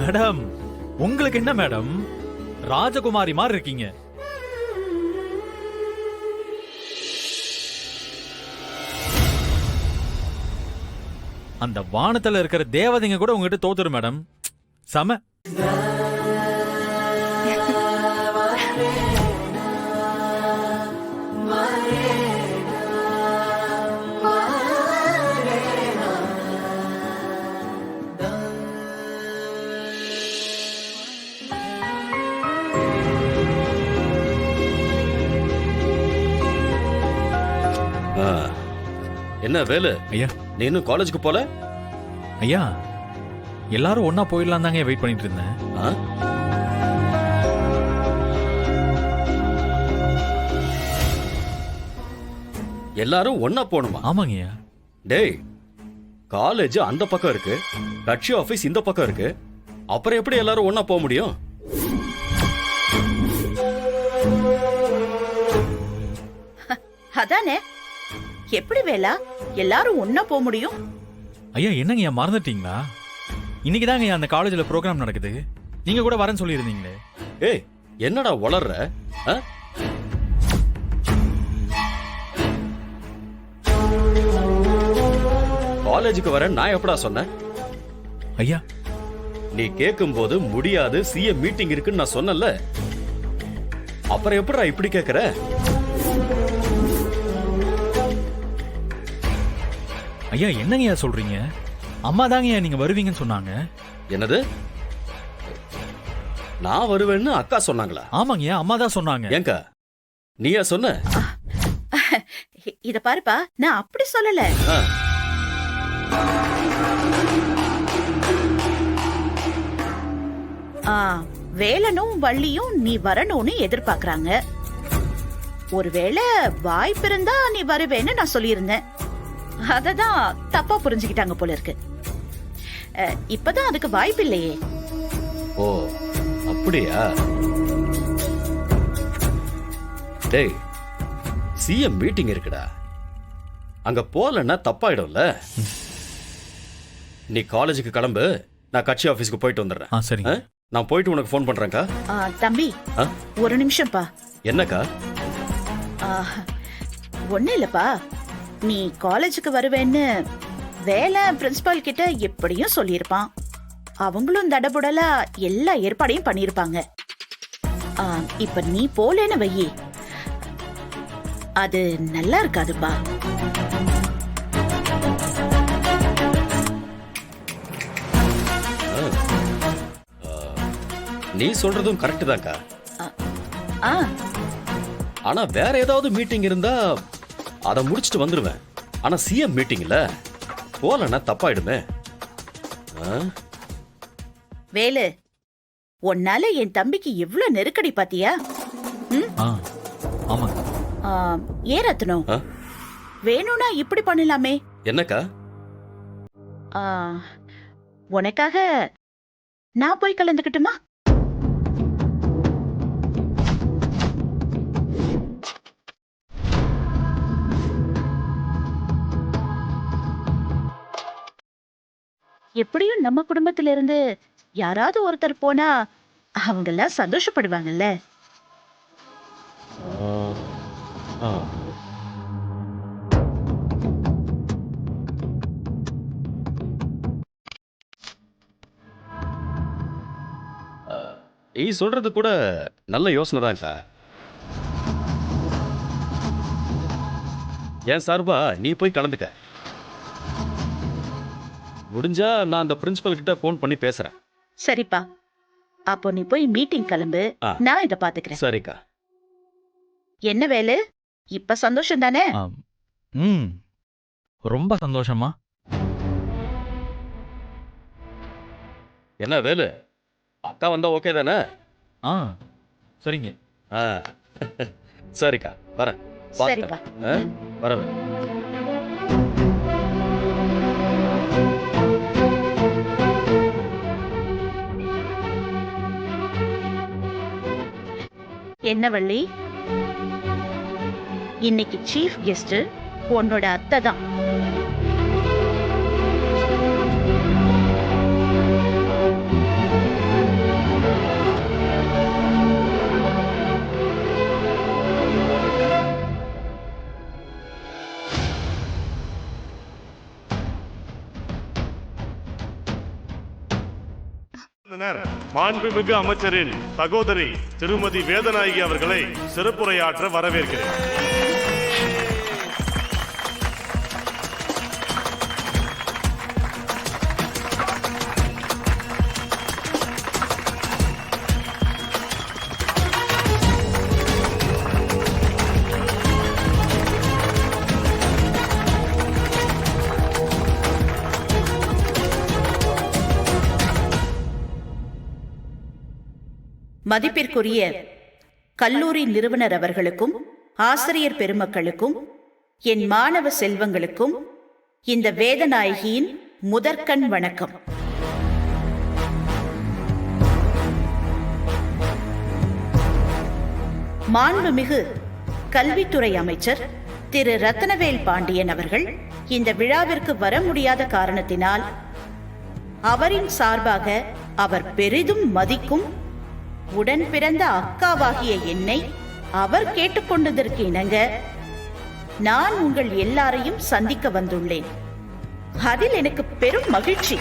Madam, உங்களுக்கு என்ன madam, ராஜகுமாரி மாதிரி இருக்கீங்க. அந்த வானத்துல இருக்கிற தேவதைங்க கூட உங்ககிட்ட தோத்துரும் மேடம். சம. என்ன வேலு ஐயா, நீ இன்னும் காலேஜுக்கு போல? ஐயா, எல்லாரும் ஒன்னா போயிடலாம் தாங்க வெயிட் பண்ணிட்டு இருந்தேன். எல்லாரும் ஒன்னா போணுமா? ஆமாங்கய்யா. டேய், காலேஜ் அந்த பக்கம் இருக்கு, கட்சி ஆபீஸ் இந்த பக்கம் இருக்கு, அப்புறம் எப்படி எல்லாரும் ஒன்னா போக முடியும்? அதானே, எப்படி வேலா எல்லாரும் ஒன்னா போக முடியும்? ஐயா, என்னங்கய்யா மறந்துட்டீங்களா? இன்னைக்கு தாங்க அந்த காலேஜ்ல ப்ரோக்ராம் நடக்குது. நீங்க கூட வரேன்னு சொல்லியிருந்தீங்களே. ஏய், என்னடா வளர்ற? காலேஜுக்கு வர நான் எப்படா சொன்னேன்? ஐயா, நீ கேட்கும் போது முடியாது, சிஎம் மீட்டிங் இருக்குன்னு நான் சொன்னல. அப்புறம் எப்படா இப்படி கேக்குற? ஐயா, என்னங்கய்யா சொல்றீங்க? அம்மா தாங்கய்யா நீங்க வருவீங்கன்னு சொன்னாங்க. என்னது? நான் வருவேன்னு அக்கா சொன்னாங்களா? ஆமாங்கய்யா, அம்மா தான் சொன்னாங்க. ஏங்கா, நீயா சொன்ன? இத பாருப்பா, நான் அப்படி சொல்லல. வேலனும் வள்ளியும் நீ வரணும்னு எதிர்பார்க்கறாங்க. ஒருவேளை வாய்ப்பு இருந்தா நீ வருவேன்னு நான் சொல்லியிருந்தேன். அததான் தப்பா புரிஞ்சுக்கிட்டாங்க போல இருக்கு. இப்பதான் அதுக்கு வாய்ப்பு இல்லையே. ஓ, அப்படியா? டேய், சிஎம் மீட்டிங் இருக்குடா, அங்க போலன்னா தப்பாயிடும்ல. நீ காலேஜுக்கு கிளம்பு, நான் கட்சி ஆபீஸ்க்கு போயிட்டு வந்துடுறேன். சரிங்க. நான் போயிட்டு உனக்கு ஃபோன் பண்றேன்க்கா. தம்பி, ஒரு நிமிஷம்ப்பா. என்னக்கா? ஒண்ணு இல்லப்பா, நீ காலேஜுக்கு வருவேன்னு வேலை பிரின்சிபால் கிட்ட எப்படியும் சொல்லியிருப்பான். அவங்களும் தடபுடலா எல்லா ஏற்பாடையும் பண்ணிருப்பாங்க. இப்ப நீ போலேன்னு வையி, அது நல்லா இருக்காதுப்பா. நீ சொல்றதும் கரெக்ட் தான்க்கா. ஆனா வேற ஏதாவது மீட்டிங் இருந்தா அதை முடிச்சிட்டு வந்துருவேன். ஆனா சிஎம் மீட்டிங் இல்ல, போலன்னா தப்பாயிடுமே. வேலு, உன்னால என் தம்பிக்கு எவ்வளவு நெருக்கடி பாத்தியா? ஏன் ரத்னம், வேணும்னா இப்படி பண்ணலாமே. என்னக்கா? உனக்காக நான் போய் கலந்துக்கிட்டுமா? எப்படியும் நம்ம குடும்பத்தில இருந்து யாராவது ஒருத்தர் போனா அவங்க எல்லாம் சந்தோஷப்படுவாங்கல்ல. நீ சொல்றது கூட நல்ல யோசனை தான்க்கா. ஏன் சார்பா நீ போய் கலந்துக்க. முடிஞ்சா நான் அந்த பிரின்சிபல் கிட்ட போன் பண்ணி பேசுறேன். சரிப்பா, அப்போ நீ போய் மீட்டிங் கிளம்பு, நான் இத பாத்துக்கிறேன். சரிக்கா. என்ன வேலு, இப்ப சந்தோஷம் தானே? ரொம்ப சந்தோஷமா. என்ன வேலு, அக்கா வந்தா ஓகே தானே? சரிங்க. சரிக்கா, வரேன். சரிப்பா, வரேன். என்ன வள்ளி, இன்னைக்கு சீஃப் கெஸ்ட் உன்னோட அத்தை தான். மாண்புமிகு அமைச்சரின் சகோதரி திருமதி வேதநாயகி அவர்களை சிறப்புரையாற்ற வரவேற்கிறேன். மதிப்பிற்குரிய கல்லூரி நிறுவனர் அவர்களுக்கும் ஆசிரியர் பெருமக்களுக்கும் என் மாணவ செல்வங்களுக்கும் இந்த வேதநாயகியின் முதற்கண் வணக்கம். மாண்புமிகு கல்வித்துறை அமைச்சர் திரு ரத்னவேல் பாண்டியன் அவர்கள் இந்த விழாவிற்கு வர முடியாத காரணத்தினால் அவரின் சார்பாக அவர் பெரிதும் மதிக்கும் உடன் பிறந்த அக்காவாகிய என்னை அவர் கேட்டுக்கொண்டதற்கு இணங்க நான் உங்கள் எல்லாரையும் சந்திக்க வந்துள்ளேன். அதில் எனக்கு பெரும் மகிழ்ச்சி.